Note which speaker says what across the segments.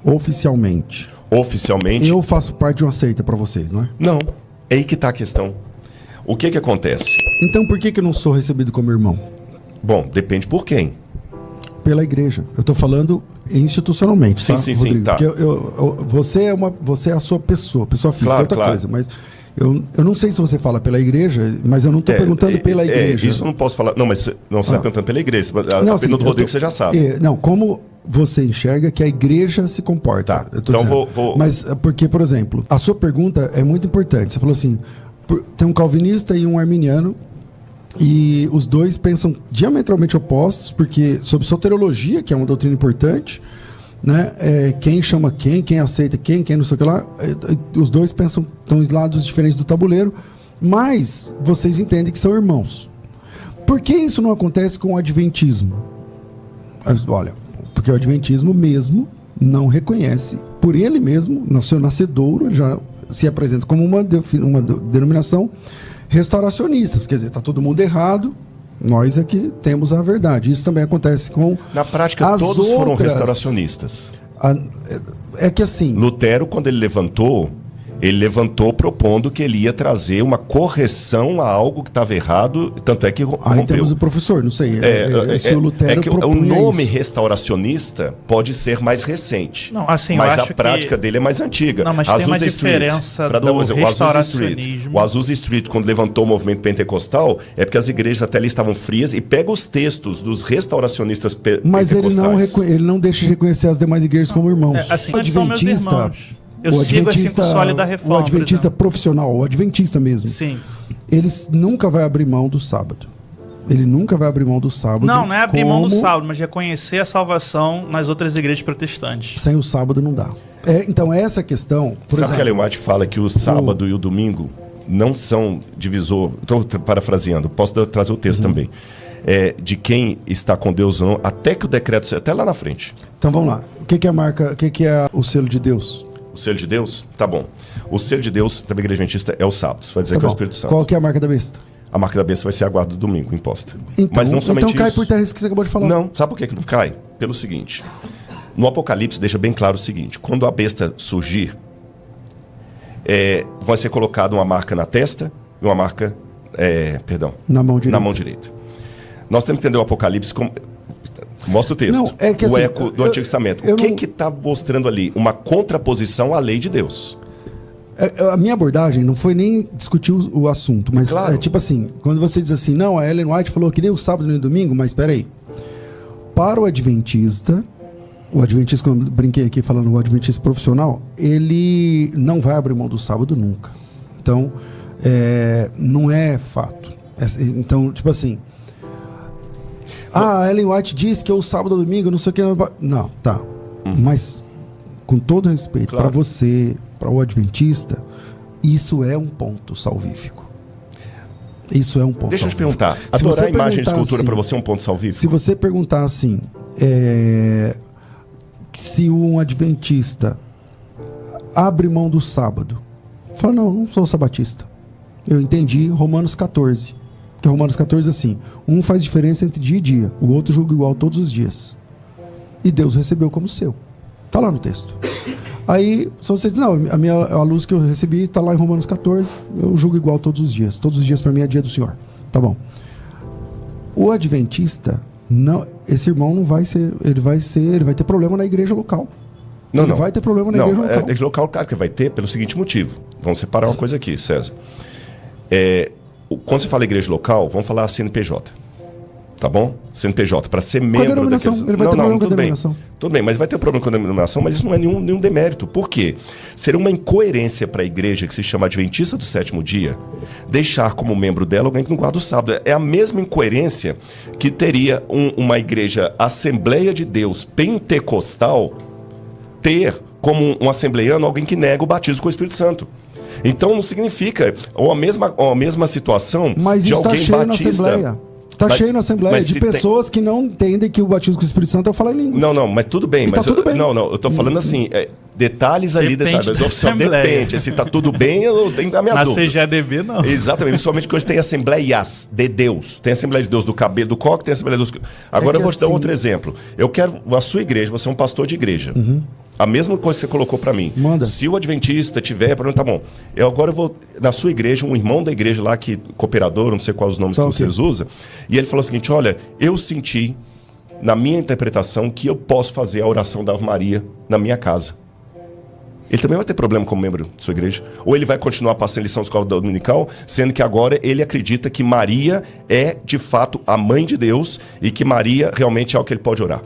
Speaker 1: Oficialmente.
Speaker 2: Oficialmente...
Speaker 1: Eu faço parte de uma seita para vocês, não é?
Speaker 2: Não. É aí que está a questão. O que acontece?
Speaker 1: Então por que eu não sou recebido como irmão?
Speaker 2: Bom, depende por quem.
Speaker 1: Pela igreja. Eu estou falando institucionalmente,
Speaker 2: sim,
Speaker 1: tá,
Speaker 2: sim,
Speaker 1: Rodrigo?
Speaker 2: sim, tá.
Speaker 1: Você é a sua pessoa física,
Speaker 2: claro,
Speaker 1: é outra
Speaker 2: claro.
Speaker 1: coisa, mas eu não sei se você fala pela igreja, mas eu não estou perguntando pela igreja.
Speaker 2: Isso eu não posso falar. Não, mas não você está perguntando pela igreja. A
Speaker 1: assim,
Speaker 2: pergunta do Rodrigo você já sabe.
Speaker 1: Não, como você enxerga que a igreja se comporta?
Speaker 2: Tá, então vou...
Speaker 1: Mas porque, por exemplo, a sua pergunta é muito importante. Você falou assim, tem um calvinista e um arminiano, e os dois pensam diametralmente opostos, porque sobre soteriologia, que é uma doutrina importante, né, quem chama quem aceita quem não sei o que lá, os dois pensam, estão em lados diferentes do tabuleiro, mas vocês entendem que são irmãos. Por que isso não acontece com o adventismo? Olha, porque o adventismo mesmo não reconhece, por ele mesmo, no seu nascedouro, já se apresenta como uma denominação restauracionistas, quer dizer, está todo mundo errado, nós é que temos a verdade. Isso também acontece com...
Speaker 2: Na prática, todos foram restauracionistas.
Speaker 1: É que assim...
Speaker 2: Lutero, quando ele levantou propondo que ele ia trazer uma correção a algo que estava errado, tanto é que rompeu.
Speaker 1: Aí temos o professor, não sei, se o Lutero
Speaker 2: que o nome restauracionista pode ser mais recente,
Speaker 3: não, assim,
Speaker 2: mas a prática dele é mais antiga.
Speaker 3: Não, mas tem uma diferença do restauracionismo.
Speaker 2: O Azusa Street, quando levantou o movimento pentecostal, é porque as igrejas até ali estavam frias, e pega os textos dos restauracionistas
Speaker 1: mas
Speaker 2: pentecostais.
Speaker 1: Mas ele não deixa de reconhecer as demais igrejas como irmãos.
Speaker 3: Assim, adventista... Eu sigo assim com o sólido da reforma.
Speaker 1: O adventista profissional, o adventista mesmo.
Speaker 3: Sim.
Speaker 1: Ele nunca vai abrir mão do sábado. Ele nunca vai abrir mão do sábado.
Speaker 3: Não é abrir mão do sábado, mas reconhecer a salvação nas outras igrejas protestantes.
Speaker 1: Sem o sábado não dá. Então essa questão...
Speaker 2: Sabe que a Ellen White fala que o sábado e o domingo não são divisor... Estou parafraseando, posso trazer o texto também. De quem está com Deus ou não, até que o decreto... Até lá na frente.
Speaker 1: Então vamos lá. O que é a marca... O que é o selo de Deus?
Speaker 2: O selo de Deus? Tá bom. O selo de Deus da Igreja Adventista é o sábado. Vai dizer que é o Espírito Santo.
Speaker 1: Qual que é a marca da besta?
Speaker 2: A marca da besta vai ser a guarda do domingo, imposta.
Speaker 1: Então,
Speaker 2: mas não somente
Speaker 1: então cai
Speaker 2: isso.
Speaker 1: por terra isso que você acabou de falar.
Speaker 2: Não, sabe por que não cai? Pelo seguinte. No Apocalipse deixa bem claro o seguinte. Quando a besta surgir, vai ser colocada uma marca na testa e uma marca,
Speaker 1: na mão direita.
Speaker 2: Na mão direita. Nós temos que entender o Apocalipse como... Mostra o texto.
Speaker 1: Não, é que, assim,
Speaker 2: eco do Antigo Testamento. O que está mostrando ali? Uma contraposição à lei de Deus.
Speaker 1: A minha abordagem não foi nem discutir o assunto, mas
Speaker 2: claro.
Speaker 1: Tipo assim, quando você diz assim, não, a Ellen White falou que nem o sábado nem o domingo, mas espera aí. Para o adventista, quando eu brinquei aqui falando o adventista profissional, ele não vai abrir mão do sábado nunca. Então, não é fato. Então, tipo assim... a Ellen White diz que é o sábado ou domingo, não sei o que. Não, tá. Mas, com todo respeito, para você, para o adventista, isso é um ponto salvífico. Isso é um ponto.
Speaker 2: Deixa eu te
Speaker 1: salvífico.
Speaker 2: perguntar. Adorar a imagem de escultura para você é um ponto salvífico?
Speaker 1: Se você perguntar assim, se um adventista abre mão do sábado, fala, não sou sabatista. Eu entendi Romanos 14. Porque Romanos 14 assim, um faz diferença entre dia e dia, o outro julga igual todos os dias. E Deus recebeu como seu. Está lá no texto. Aí, se você diz, não, a luz que eu recebi está lá em Romanos 14, eu julgo igual todos os dias para mim é dia do Senhor. Tá bom. O adventista, não, esse irmão não vai ser, ele vai ter problema na igreja local. Não vai ter problema na igreja local.
Speaker 2: Igreja local, claro que vai ter, pelo seguinte motivo. Vamos separar uma coisa aqui, César. Quando você fala igreja local, vamos falar CNPJ. Tá bom? CNPJ, para ser membro daqueles...
Speaker 1: Ele vai ter problema com a denominação.
Speaker 2: Tudo bem, mas vai ter problema com a denominação, mas isso não é nenhum demérito. Por quê? Seria uma incoerência para a igreja que se chama Adventista do Sétimo Dia deixar como membro dela alguém que não guarda o sábado. É a mesma incoerência que teria uma igreja Assembleia de Deus pentecostal ter como um assembleiano alguém que nega o batismo com o Espírito Santo. Então não significa ou a mesma situação
Speaker 1: mas
Speaker 2: de alguém
Speaker 1: cheio
Speaker 2: batista.
Speaker 1: Na Assembleia. Está cheio na Assembleia de pessoas que não entendem que o batismo com o Espírito Santo é falar em língua.
Speaker 2: Não, mas tudo bem. Mas
Speaker 1: tudo bem.
Speaker 2: Não, eu estou falando assim, detalhes ali, detalhes. Mas oficial depende. Se está tudo bem, eu tenho as minhas dúvidas.
Speaker 3: Na CGADB, não.
Speaker 2: Exatamente, principalmente que hoje tem Assembleias de Deus. Tem Assembleia de Deus do cabelo, do coque, tem Assembleia de Deus... Agora eu vou te dar outro exemplo. Eu quero a sua igreja, você é um pastor de igreja. A mesma coisa que você colocou para mim.
Speaker 1: Manda.
Speaker 2: Se o adventista tiver problema, tá bom. Eu agora vou na sua igreja, um irmão da igreja lá, que cooperador, não sei quais os nomes que vocês usam, e ele falou o seguinte: olha, eu senti, na minha interpretação, que eu posso fazer a oração da Ave Maria na minha casa. Ele também vai ter problema como membro de sua igreja? Ou ele vai continuar passando lição de escola dominical, sendo que agora ele acredita que Maria é, de fato, a mãe de Deus e que Maria realmente é o que ele pode orar?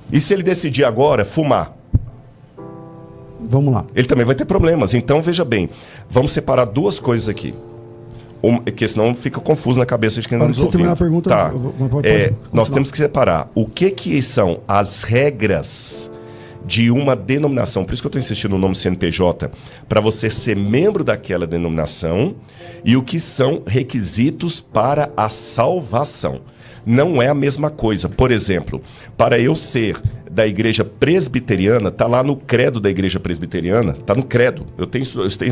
Speaker 2: E se ele decidir agora fumar?
Speaker 1: Vamos lá.
Speaker 2: Ele também vai ter problemas. Então, veja bem, vamos separar duas coisas aqui. Porque senão fica confuso na cabeça de quem não nos ouvindo.
Speaker 1: Terminar a pergunta,
Speaker 2: tá.
Speaker 1: Pode
Speaker 2: nós temos que separar o que são as regras de uma denominação. Por isso que eu estou insistindo no nome CNPJ, para você ser membro daquela denominação, e o que são requisitos para a salvação. Não é a mesma coisa. Por exemplo, para eu ser da igreja presbiteriana, tá lá no credo da igreja presbiteriana, tá no credo. Eu tenho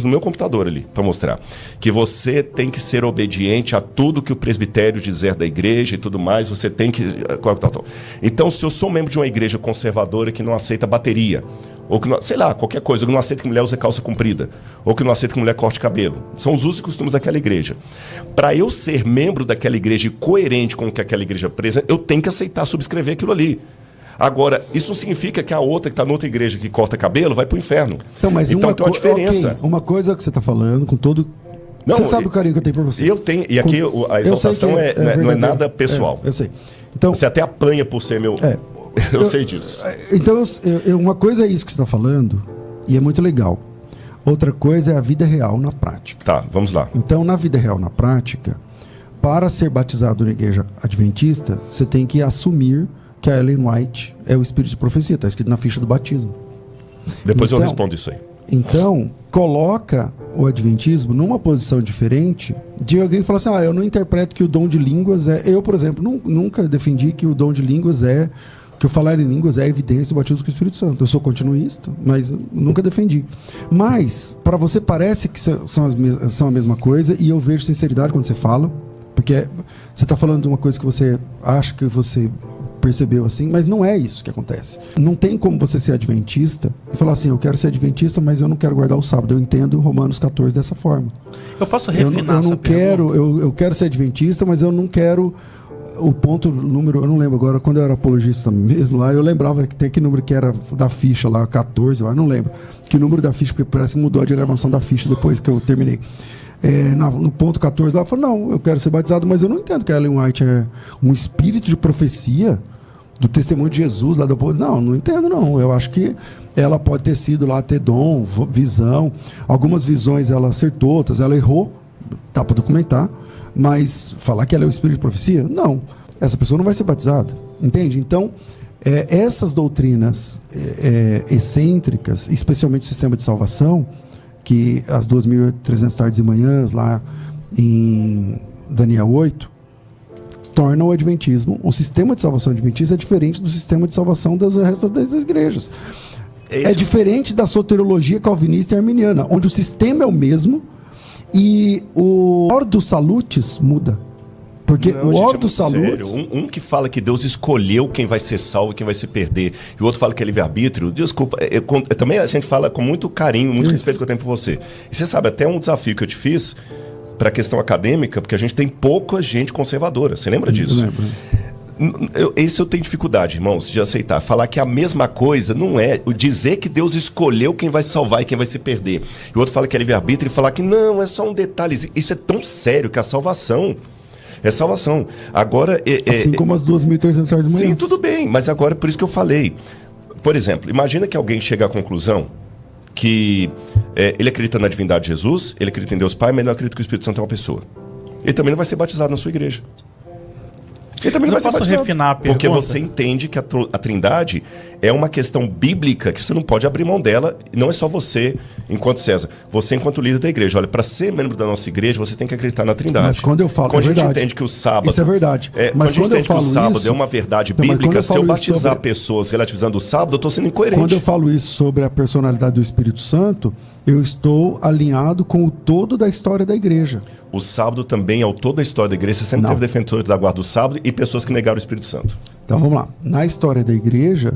Speaker 2: no meu computador ali para mostrar que você tem que ser obediente a tudo que o presbitério dizer da igreja e tudo mais. Você tem que Então, se eu sou membro de uma igreja conservadora que não aceita bateria, ou que não, sei lá, qualquer coisa, que não aceita que mulher use calça comprida, ou que não aceita que mulher corte cabelo. São os usos e costumes daquela igreja. Para eu ser membro daquela igreja e coerente com o que aquela igreja presa, eu tenho que aceitar subscrever aquilo ali. Agora, isso não significa que a outra que está noutra igreja que corta cabelo vai para o inferno.
Speaker 1: Então, mas
Speaker 2: então tem uma diferença.
Speaker 1: Okay, uma coisa que você está falando, com todo...
Speaker 2: Não,
Speaker 1: você sabe o carinho que eu tenho por você.
Speaker 2: Eu tenho, e aqui a exaltação não é nada pessoal.
Speaker 1: Eu sei. Então,
Speaker 2: você até apanha por ser meu... Eu sei disso.
Speaker 1: Então, uma coisa é isso que você está falando, e é muito legal. Outra coisa é a vida real na prática.
Speaker 2: Tá, vamos lá.
Speaker 1: Então, na vida real na prática, para ser batizado na igreja adventista, você tem que assumir que a Ellen White é o espírito de profecia. Está escrito na ficha do batismo.
Speaker 2: Depois eu respondo isso aí.
Speaker 1: Então, coloca o adventismo numa posição diferente de alguém que fala assim: eu não interpreto que o dom de línguas é... Eu, por exemplo, nunca defendi que o dom de línguas é... que o falar em línguas é a evidência do batismo com o Espírito Santo. Eu sou continuista, mas nunca defendi. Mas, para você parece que são a mesma coisa, e eu vejo sinceridade quando você fala, porque você está falando de uma coisa que você acha que você percebeu assim, mas não é isso que acontece. Não tem como você ser adventista e falar assim: eu quero ser adventista, mas eu não quero guardar o sábado. Eu entendo Romanos 14 dessa forma.
Speaker 3: Eu posso refinar
Speaker 1: eu não quero, eu quero ser adventista, mas eu não quero... O ponto, número, eu não lembro agora, quando eu era apologista mesmo lá, eu lembrava que tem que número que era da ficha lá, 14, eu não lembro. Que número da ficha, porque parece que mudou a diagramação da ficha depois que eu terminei. No ponto 14 lá, eu falei: não, eu quero ser batizado, mas eu não entendo que a Ellen White é um espírito de profecia do testemunho de Jesus lá do povo. Não entendo não. Eu acho que ela pode ter sido lá, ter dom, visão. Algumas visões ela acertou, outras ela errou, dá para documentar. Mas falar que ela é o espírito de profecia? Não. Essa pessoa não vai ser batizada. Entende? Então, essas doutrinas excêntricas, especialmente o sistema de salvação, que as 2.300 tardes e manhãs lá em Daniel 8, tornam o adventismo, o sistema de salvação adventista é diferente do sistema de salvação das restas das igrejas. É diferente da soteriologia calvinista e arminiana, onde o sistema é o mesmo, e o Ordo Salutis muda. Porque
Speaker 2: não,
Speaker 1: o
Speaker 2: gente,
Speaker 1: Ordo Salutis...
Speaker 2: Um que fala que Deus escolheu quem vai ser salvo e quem vai se perder, e o outro fala que é livre-arbítrio. Desculpa, também a gente fala com muito carinho, muito respeito que eu tenho por você. E você sabe, até um desafio que eu te fiz para a questão acadêmica, porque a gente tem pouca gente conservadora. Você lembra disso?
Speaker 1: Eu lembro.
Speaker 2: Esse eu tenho dificuldade, irmãos, de aceitar. Falar que a mesma coisa não é dizer que Deus escolheu quem vai se salvar e quem vai se perder. E o outro fala que é livre-arbítrio e falar que não, é só um detalhe. Isso é tão sério que a salvação é salvação. Agora...
Speaker 1: assim como as 2.300 horas de manhã.
Speaker 2: Sim, tudo bem, mas agora é por isso que eu falei. Por exemplo, imagina que alguém chega à conclusão que ele acredita na divindade de Jesus, ele acredita em Deus Pai, mas não acredita que o Espírito Santo é uma pessoa. Ele também não vai ser batizado na sua igreja. Ele também não vai ser batizado,
Speaker 3: refinar a pergunta?
Speaker 2: porque você entende que a Trindade é uma questão bíblica que você não pode abrir mão dela. Não é só você, enquanto César, você enquanto líder da igreja. Olha, para ser membro da nossa igreja, você tem que acreditar na Trindade.
Speaker 1: Mas quando eu falo,
Speaker 2: quando a gente entende que o sábado...
Speaker 1: Isso é verdade.
Speaker 2: Mas quando eu falo que o sábado é uma verdade bíblica, se eu batizar pessoas relativizando o sábado, eu estou sendo incoerente.
Speaker 1: Quando eu falo isso sobre a personalidade do Espírito Santo, eu estou alinhado com o todo da história da igreja.
Speaker 2: O sábado também é o todo da história da igreja. Você sempre teve defensores da guarda do sábado e pessoas que negaram o Espírito Santo.
Speaker 1: Então vamos lá. Na história da igreja,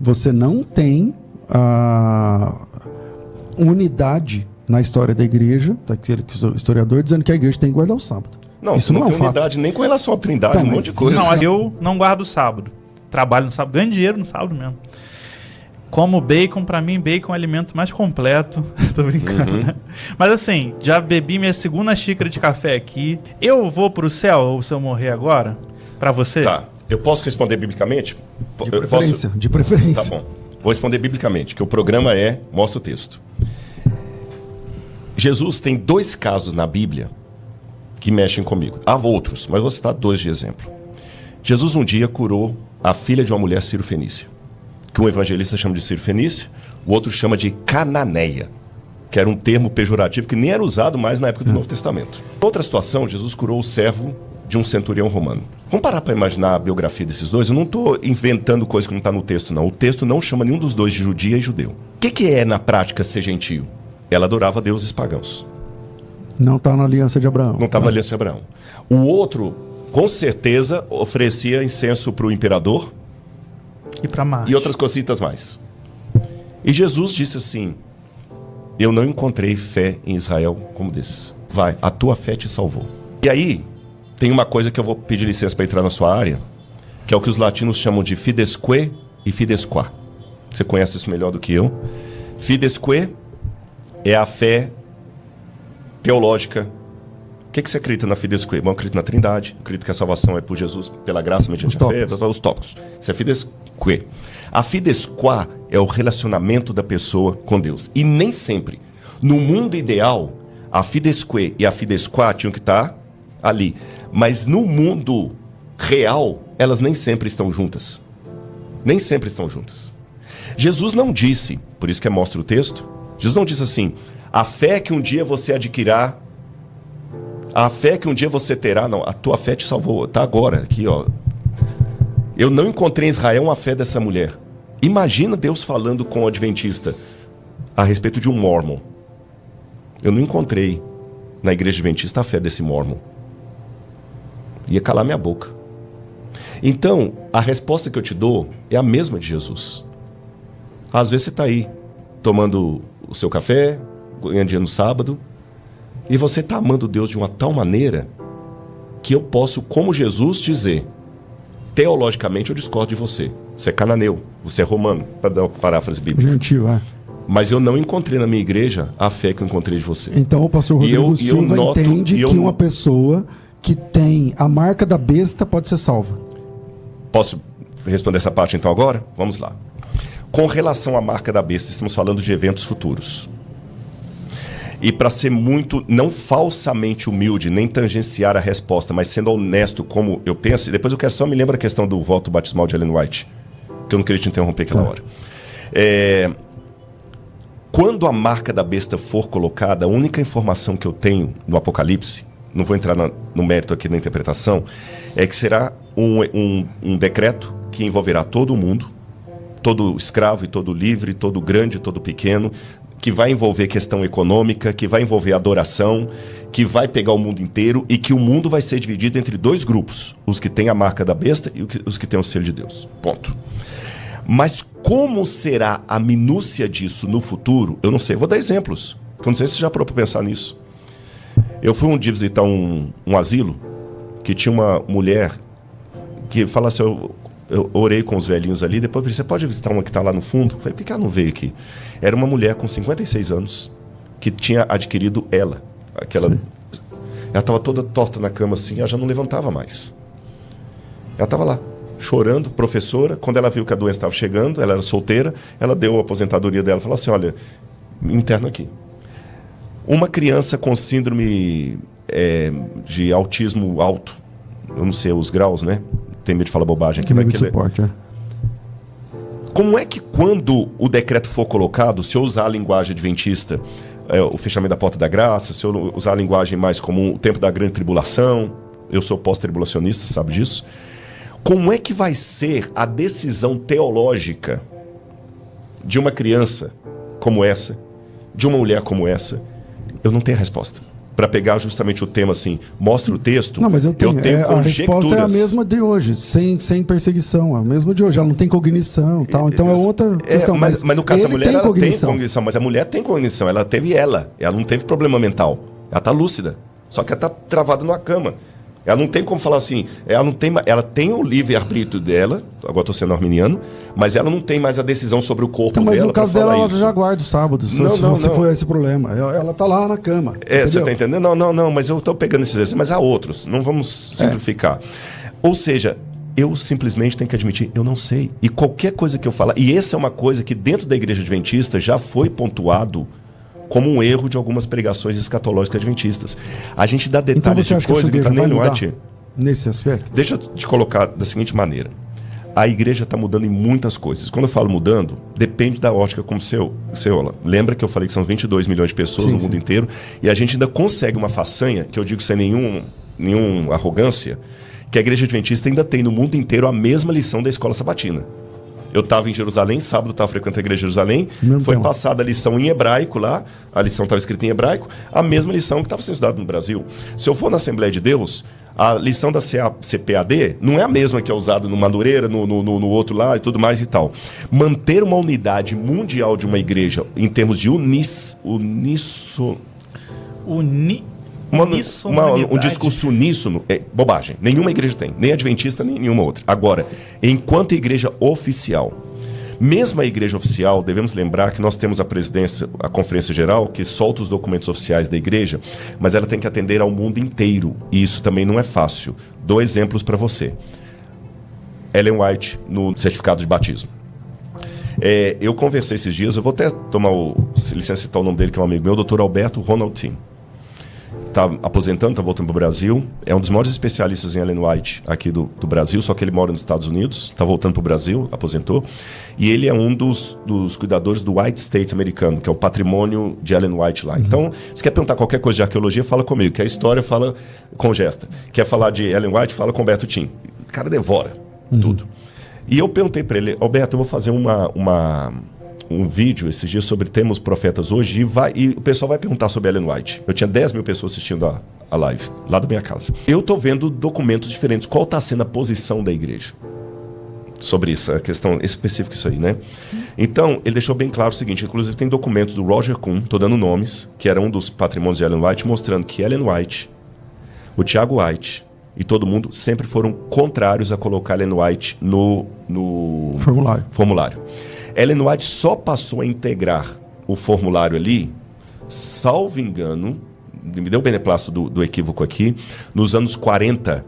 Speaker 1: você não tem a unidade na história da igreja, daquele historiador, dizendo que a igreja tem que guardar o sábado.
Speaker 2: Não,
Speaker 1: isso
Speaker 2: não
Speaker 1: não é um
Speaker 2: tem
Speaker 1: fato.
Speaker 2: unidade nem com relação à trindade,
Speaker 1: Então,
Speaker 2: um monte de
Speaker 1: mas
Speaker 2: coisa.
Speaker 3: Não, mas eu não guardo o sábado. Trabalho no sábado, ganho dinheiro no sábado mesmo. Como bacon, pra mim, bacon é o alimento mais completo. Tô brincando, né? Mas assim, já bebi minha segunda xícara de café aqui. Eu vou pro céu, ou se eu morrer agora? Pra você?
Speaker 2: Tá, eu posso responder biblicamente?
Speaker 1: De
Speaker 2: Eu
Speaker 1: preferência,
Speaker 2: posso?
Speaker 1: de preferência.
Speaker 2: Tá bom. Vou responder biblicamente, que o programa mostra o texto. Jesus tem 2 casos na Bíblia que mexem comigo. Há outros, mas vou citar 2 de exemplo. Jesus um dia curou a filha de uma mulher cirofenícia, que um evangelista chama de cirofenícia, o outro chama de cananeia, que era um termo pejorativo que nem era usado mais na época do Novo Testamento. Outra situação, Jesus curou o servo de um centurião romano. Vamos parar para imaginar a biografia desses dois? Eu não estou inventando coisa que não está no texto, não. O texto não chama nenhum dos dois de judia e judeu. O que é, na prática, ser gentio? Ela adorava deuses pagãos.
Speaker 1: Não está na aliança de Abraão.
Speaker 2: Não estava na aliança de Abraão. O outro, com certeza, oferecia incenso para o imperador
Speaker 3: E pra Marte.
Speaker 2: e outras cositas mais. E Jesus disse assim: eu não encontrei fé em Israel como desses. Vai, a tua fé te salvou. E aí, tem uma coisa que eu vou pedir licença para entrar na sua área, que é o que os latinos chamam de fidesque e fidesquá. Você conhece isso melhor do que eu. Fidesque é a fé teológica. O que você acredita na fidesque? Bom, eu acredito na Trindade, acredito que a salvação é por Jesus, pela graça, mediante a fé, os tópicos. Isso é fidesque. A fidesquá é o relacionamento da pessoa com Deus. E nem sempre, no mundo ideal, a fidesque e a fidesquá tinham que estar ali. Mas no mundo real, elas nem sempre estão juntas. Nem sempre estão juntas. Jesus não disse, por isso que mostra o texto, Jesus não disse assim: a fé que um dia você adquirirá, a fé que um dia você terá, não, a tua fé te salvou, tá agora, aqui ó. Eu não encontrei em Israel uma fé dessa mulher. Imagina Deus falando com o adventista a respeito de um mormon. Eu não encontrei na igreja adventista a fé desse mormon. Ia calar minha boca. Então, a resposta que eu te dou é a mesma de Jesus. Às vezes você está aí, tomando o seu café, ganhando dinheiro no sábado, e você está amando Deus de uma tal maneira que eu posso, como Jesus, dizer: teologicamente eu discordo de você. Você é cananeu, você é romano, para dar uma paráfrase bíblica.
Speaker 1: Gentil, é.
Speaker 2: Mas eu não encontrei na minha igreja a fé que eu encontrei de você.
Speaker 1: Então o pastor Rodrigo Silva entende que uma pessoa que tem a marca da besta pode ser salva.
Speaker 2: Posso responder essa parte então agora? Vamos lá. Com relação à marca da besta, estamos falando de eventos futuros. E para ser muito, não falsamente humilde, nem tangenciar a resposta, mas sendo honesto como eu penso, e depois eu quero só me lembrar a questão do voto batismal de Ellen White, que eu não queria te interromper aquela hora. Quando a marca da besta for colocada, a única informação que eu tenho no Apocalipse, não vou entrar no mérito aqui da interpretação, é que será um decreto que envolverá todo mundo, todo escravo e todo livre, todo grande e todo pequeno, que vai envolver questão econômica, que vai envolver adoração, que vai pegar o mundo inteiro e que o mundo vai ser dividido entre 2 grupos, os que têm a marca da besta e os que têm o selo de Deus. Ponto. Mas como será a minúcia disso no futuro, eu não sei. Vou dar exemplos, eu não sei se você já parou para pensar nisso. Eu fui um dia visitar um asilo que tinha uma mulher que fala assim: eu orei com os velhinhos ali, depois eu disse: você pode visitar uma que está lá no fundo? Eu falei: por que ela não veio aqui? Era uma mulher com 56 anos que tinha adquirido aquela. Ela estava toda torta na cama assim, ela já não levantava mais. Ela estava lá, chorando, professora. Quando ela viu que a doença estava chegando, ela era solteira, ela deu a aposentadoria dela e falou assim: olha, me interna aqui. Uma criança com síndrome de autismo alto, eu não sei os graus, né? Tem medo de falar bobagem aqui, mas
Speaker 1: suporte,
Speaker 2: Como é que quando o decreto for colocado, se eu usar a linguagem adventista, o fechamento da porta da graça, se eu usar a linguagem mais comum, o tempo da grande tribulação, eu sou pós-tribulacionista, sabe disso? Como é que vai ser a decisão teológica de uma criança como essa, de uma mulher como essa? Eu não tenho a resposta. para pegar justamente o tema assim, mostra o texto.
Speaker 1: Não, mas eu tenho a resposta é a
Speaker 2: conjecturas.
Speaker 1: mesma de hoje, sem perseguição, a mesma de hoje. Ela não tem cognição e tal, então é outra questão.
Speaker 2: Mas no caso da mulher,
Speaker 1: tem
Speaker 2: ela tem
Speaker 1: cognição.
Speaker 2: cognição, mas a mulher tem cognição, ela não teve problema mental, ela tá lúcida, só que ela tá travada numa cama. Ela não tem como falar assim, ela tem o livre-arbítrio dela, agora estou sendo arminiano, mas ela não tem mais a decisão sobre o corpo
Speaker 1: Então, mas
Speaker 2: dela.
Speaker 1: no caso
Speaker 2: pra
Speaker 1: dela,
Speaker 2: falar
Speaker 1: ela
Speaker 2: isso.
Speaker 1: já guarda o sábado, se for esse problema. Ela tá lá na cama.
Speaker 2: Você
Speaker 1: entendeu?
Speaker 2: tá entendendo? Não, mas eu estou pegando esses exemplos, mas há outros, não vamos simplificar. Ou seja, eu simplesmente tenho que admitir, eu não sei. E qualquer coisa que eu falar, e essa é uma coisa que dentro da igreja adventista já foi pontuado como um erro de algumas pregações escatológicas adventistas. A gente dá
Speaker 1: Então
Speaker 2: detalhes
Speaker 1: você acha
Speaker 2: de
Speaker 1: que a
Speaker 2: coisa
Speaker 1: sua
Speaker 2: que
Speaker 1: igreja
Speaker 2: tá
Speaker 1: vai
Speaker 2: nem no
Speaker 1: mudar
Speaker 2: arte.
Speaker 1: nesse aspecto?
Speaker 2: Deixa eu te colocar da seguinte maneira. A igreja está mudando em muitas coisas. Quando eu falo mudando, depende da ótica como você olha. Lembra que eu falei que são 22 milhões de pessoas no mundo inteiro e a gente ainda consegue uma façanha, que eu digo sem nenhuma arrogância, que a igreja adventista ainda tem no mundo inteiro a mesma lição da escola sabatina. Eu estava em Jerusalém, sábado estava frequentando a igreja de Jerusalém, foi passada a lição em hebraico lá, a lição estava escrita em hebraico, a mesma lição que estava sendo estudada no Brasil. Se eu for na Assembleia de Deus, a lição da CPAD não é a mesma que é usada no Madureira, no outro lá e tudo mais e tal. Manter uma unidade mundial de uma igreja em termos de um discurso uníssono é bobagem. Nenhuma igreja tem, nem adventista, nem nenhuma outra. Agora, enquanto igreja oficial, mesmo a igreja oficial, devemos lembrar que nós temos a presidência, a conferência geral, que solta os documentos oficiais da igreja, mas ela tem que atender ao mundo inteiro, e isso também não é fácil. Dou exemplos para você. Ellen White, no certificado de batismo. Eu conversei esses dias, eu vou até tomar licença citar o nome dele, que é um amigo meu, o Dr. Alberto Ronald Tim. Está aposentando, está voltando para o Brasil. É um dos maiores especialistas em Ellen White aqui do Brasil, só que ele mora nos Estados Unidos, está voltando para o Brasil, aposentou. E ele é um dos cuidadores do White State americano, que é o patrimônio de Ellen White lá. Então, se quer perguntar qualquer coisa de arqueologia, fala comigo, que a história fala com Gesta. Quer falar de Ellen White, fala com Alberto Tim. O cara devora tudo. E eu perguntei para ele, Alberto, eu vou fazer um vídeo esses dias sobre Temos Profetas Hoje e o pessoal vai perguntar sobre Ellen White. Eu tinha 10 mil pessoas assistindo a live, lá da minha casa. Eu tô vendo documentos diferentes. Qual está sendo a posição da igreja sobre isso, a questão específica isso aí, né? Então, ele deixou bem claro o seguinte, inclusive tem documentos do Roger Kuhn, tô dando nomes, que era um dos patrimônios de Ellen White, mostrando que Ellen White, o Tiago White e todo mundo sempre foram contrários a colocar Ellen White no formulário. Ellen White só passou a integrar o formulário ali, salvo engano, me deu o beneplácito do equívoco aqui, nos anos 40,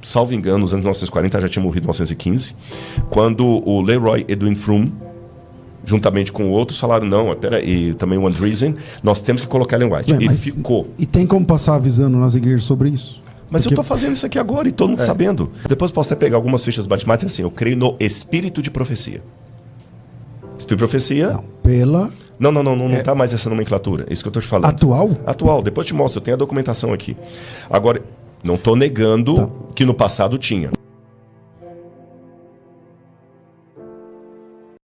Speaker 2: salvo engano, nos anos 1940, já tinha morrido em 1915, quando o Leroy Edwin Froome, juntamente com outros, falaram, não, e também o Andreessen, nós temos que colocar Ellen White. E ficou.
Speaker 1: E tem como passar avisando nas igrejas sobre isso?
Speaker 2: Mas eu estou fazendo isso aqui agora e todo mundo sabendo. Depois posso até pegar algumas fichas matemáticas assim, eu creio no espírito de profecia. Espírito de profecia... Não está mais essa nomenclatura. É isso que eu estou te falando. Atual. Depois eu te mostro. Eu tenho a documentação aqui. Agora, não estou negando que no passado tinha.